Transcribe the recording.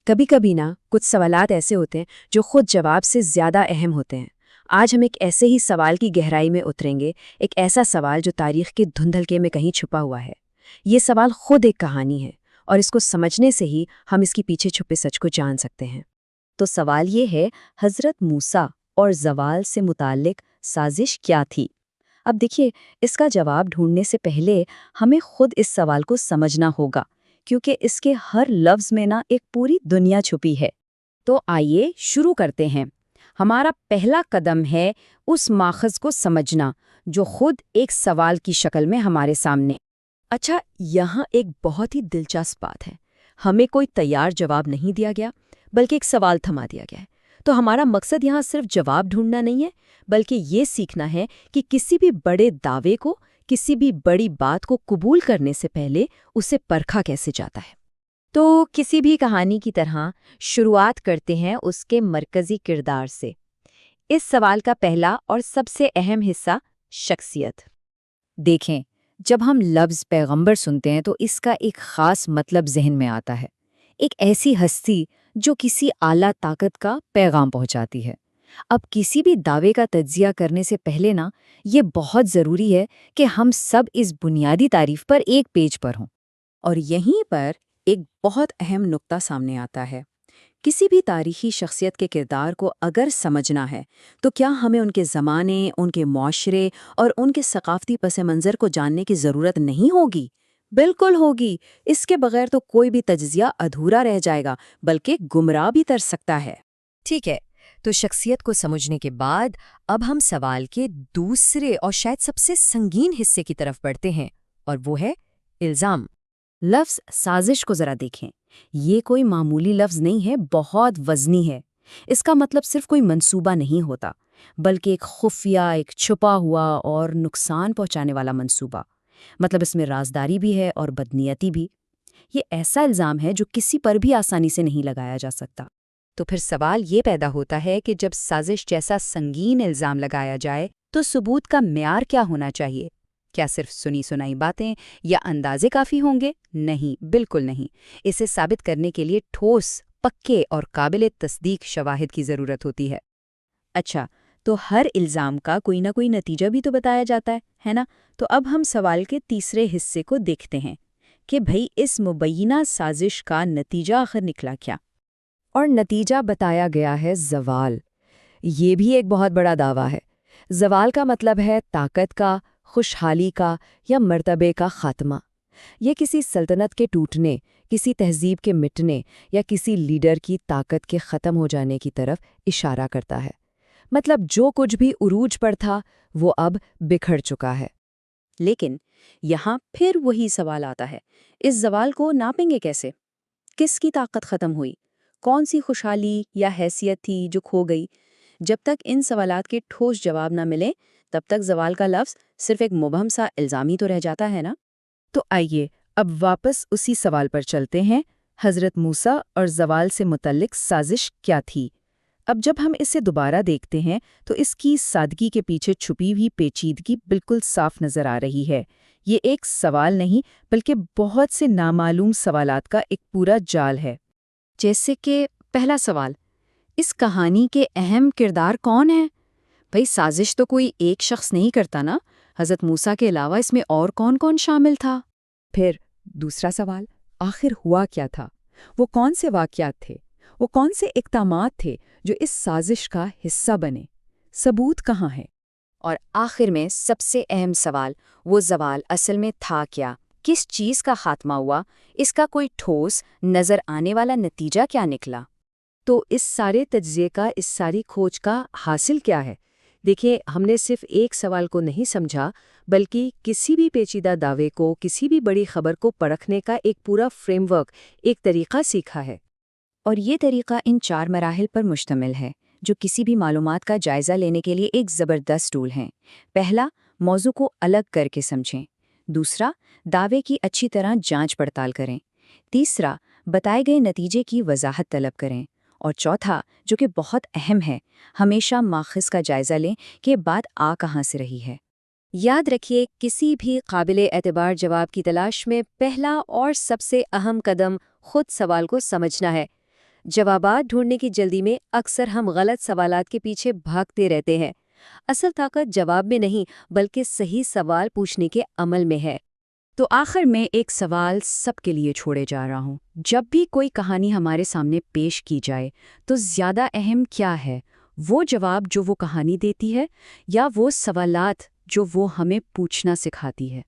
کبھی کبھی نا کچھ سوالات ایسے ہوتے ہیں جو خود جواب سے زیادہ اہم ہوتے ہیں۔ آج ہم ایک ایسے ہی سوال کی گہرائی میں اتریں گے، ایک ایسا سوال جو تاریخ کے دھندلکے میں کہیں چھپا ہوا ہے۔ یہ سوال خود ایک کہانی ہے، اور اس کو سمجھنے سے ہی ہم اس کے پیچھے چھپے سچ کو جان سکتے ہیں۔ تو سوال یہ ہے، حضرت موسیٰ اور زوال سے متعلق سازش کیا تھی؟ اب دیکھیے، اس کا جواب ڈھونڈنے سے پہلے ہمیں خود اس سوال کو سمجھنا ہوگا، کیونکہ اس کے ہر لفظ میں ایک پوری دنیا چھپی ہے۔ تو آئیے شروع کرتے ہیں۔ ہمارا پہلا قدم ہے اس ماخذ کو سمجھنا جو خود ایک سوال کی شکل میں ہمارے سامنے۔ اچھا، یہاں ایک بہت ہی دلچسپ بات ہے۔ ہمیں کوئی تیار جواب نہیں دیا گیا، بلکہ ایک سوال تھما دیا گیا ہے۔ تو ہمارا مقصد یہاں صرف جواب ڈھونڈنا نہیں ہے، بلکہ یہ سیکھنا ہے کہ کسی بھی بڑے دعوے کو، کسی بھی بڑی بات کو قبول کرنے سے پہلے اسے پرکھا کیسے جاتا ہے۔ تو کسی بھی کہانی کی طرح شروعات کرتے ہیں اس کے مرکزی کردار سے۔ اس سوال کا پہلا اور سب سے اہم حصہ شخصیت۔ دیکھیں، جب ہم لفظ پیغمبر سنتے ہیں تو اس کا ایک خاص مطلب ذہن میں آتا ہے، ایک ایسی ہستی جو کسی اعلیٰ طاقت کا پیغام پہنچاتی ہے۔ اب کسی بھی دعوے کا تجزیہ کرنے سے پہلے یہ بہت ضروری ہے کہ ہم سب اس بنیادی تعریف پر ایک پیج پر ہوں۔ اور یہیں پر ایک بہت اہم نقطہ سامنے آتا ہے۔ کسی بھی تاریخی شخصیت کے کردار کو اگر سمجھنا ہے تو کیا ہمیں ان کے زمانے، ان کے معاشرے اور ان کے ثقافتی پس منظر کو جاننے کی ضرورت نہیں ہوگی؟ بالکل ہوگی۔ اس کے بغیر تو کوئی بھی تجزیہ ادھورا رہ جائے گا، بلکہ گمراہ بھی کر سکتا ہے۔ ٹھیک ہے، تو شخصیت کو سمجھنے کے بعد اب ہم سوال کے دوسرے اور شاید سب سے سنگین حصے کی طرف بڑھتے ہیں، اور وہ ہے الزام۔ لفظ سازش کو ذرا دیکھیں۔ یہ کوئی معمولی لفظ نہیں ہے، بہت وزنی ہے۔ اس کا مطلب صرف کوئی منصوبہ نہیں ہوتا، بلکہ ایک خفیہ، ایک چھپا ہوا اور نقصان پہنچانے والا منصوبہ۔ مطلب اس میں رازداری بھی ہے اور بدنیتی بھی۔ یہ ایسا الزام ہے جو کسی پر بھی آسانی سے نہیں لگایا جا سکتا۔ تو پھر سوال یہ پیدا ہوتا ہے کہ جب سازش جیسا سنگین الزام لگایا جائے تو ثبوت کا معیار کیا ہونا چاہیے؟ کیا صرف سنی سنائی باتیں یا اندازے کافی ہوں گے؟ نہیں، بالکل نہیں۔ اسے ثابت کرنے کے لیے ٹھوس، پکے اور قابل تصدیق شواہد کی ضرورت ہوتی ہے۔ اچھا، تو ہر الزام کا کوئی نہ کوئی نتیجہ بھی تو بتایا جاتا ہے نا؟ تو اب ہم سوال کے تیسرے حصے کو دیکھتے ہیں کہ بھئی اس مبینہ سازش کا نتیجہ آخر نکلا کیا؟ اور نتیجہ بتایا گیا ہے زوال۔ یہ بھی ایک بہت بڑا دعویٰ ہے۔ زوال کا مطلب ہے طاقت کا، خوشحالی کا یا مرتبے کا خاتمہ۔ یہ کسی سلطنت کے ٹوٹنے، کسی تہذیب کے مٹنے یا کسی لیڈر کی طاقت کے ختم ہو جانے کی طرف اشارہ کرتا ہے۔ مطلب جو کچھ بھی عروج پر تھا وہ اب بکھر چکا ہے۔ لیکن یہاں پھر وہی سوال آتا ہے، اس زوال کو ناپیں گے کیسے؟ کس کی طاقت ختم ہوئی؟ کون سی خوشحالی یا حیثیت تھی جو کھو گئی؟ جب تک ان سوالات کے ٹھوس جواب نہ ملے تب تک زوال کا لفظ صرف ایک مبہم سا الزام ہی تو رہ جاتا ہے نا۔ تو آئیے اب واپس اسی سوال پر چلتے ہیں، حضرت موسیٰ اور زوال سے متعلق سازش کیا تھی؟ اب جب ہم اسے دوبارہ دیکھتے ہیں تو اس کی سادگی کے پیچھے چھپی ہوئی پیچیدگی بالکل صاف نظر آ رہی ہے۔ یہ ایک سوال نہیں بلکہ بہت سے نامعلوم سوالات کا ایک پورا جال ہے۔ جیسے کہ پہلا سوال، اس کہانی کے اہم کردار کون ہیں؟ بھئی سازش تو کوئی ایک شخص نہیں کرتا نا، حضرت موسیٰ کے علاوہ اس میں اور کون کون شامل تھا؟ پھر دوسرا سوال، آخر ہوا کیا تھا؟ وہ کون سے واقعات تھے؟ وہ کون سے اقدامات تھے جو اس سازش کا حصہ بنے؟ ثبوت کہاں ہے؟ اور آخر میں سب سے اہم سوال، وہ زوال اصل میں تھا کیا؟ کس چیز کا خاتمہ ہوا؟ اس کا کوئی ٹھوس نظر آنے والا نتیجہ کیا نکلا؟ تو اس سارے تجزیے کا، اس ساری کھوج کا حاصل کیا ہے؟ دیکھیں، ہم نے صرف ایک سوال کو نہیں سمجھا، بلکہ کسی بھی پیچیدہ دعوے کو، کسی بھی بڑی خبر کو پرکھنے کا ایک پورا فریم ورک، ایک طریقہ سیکھا ہے۔ اور یہ طریقہ ان 4 مراحل پر مشتمل ہے جو کسی بھی معلومات کا جائزہ لینے کے لیے ایک زبردست ٹول ہیں۔ پہلا، موضوع کو الگ کر کے سمجھیں۔ دوسرا، دعوے کی اچھی طرح جانچ پڑتال کریں۔ تیسرا، بتائے گئے نتیجے کی وضاحت طلب کریں۔ اور چوتھا، جو کہ بہت اہم ہے، ہمیشہ ماخذ کا جائزہ لیں کہ بات آ کہاں سے رہی ہے۔ یاد رکھیے، کسی بھی قابل اعتبار جواب کی تلاش میں پہلا اور سب سے اہم قدم خود سوال کو سمجھنا ہے۔ جوابات ڈھونڈنے کی جلدی میں اکثر ہم غلط سوالات کے پیچھے بھاگتے رہتے ہیں۔ اصل طاقت جواب میں نہیں بلکہ صحیح سوال پوچھنے کے عمل میں ہے۔ تو آخر میں ایک سوال سب کے لیے چھوڑے جا رہا ہوں، جب بھی کوئی کہانی ہمارے سامنے پیش کی جائے تو زیادہ اہم کیا ہے؟ وہ جواب جو وہ کہانی دیتی ہے یا وہ سوالات جو وہ ہمیں پوچھنا سکھاتی ہے؟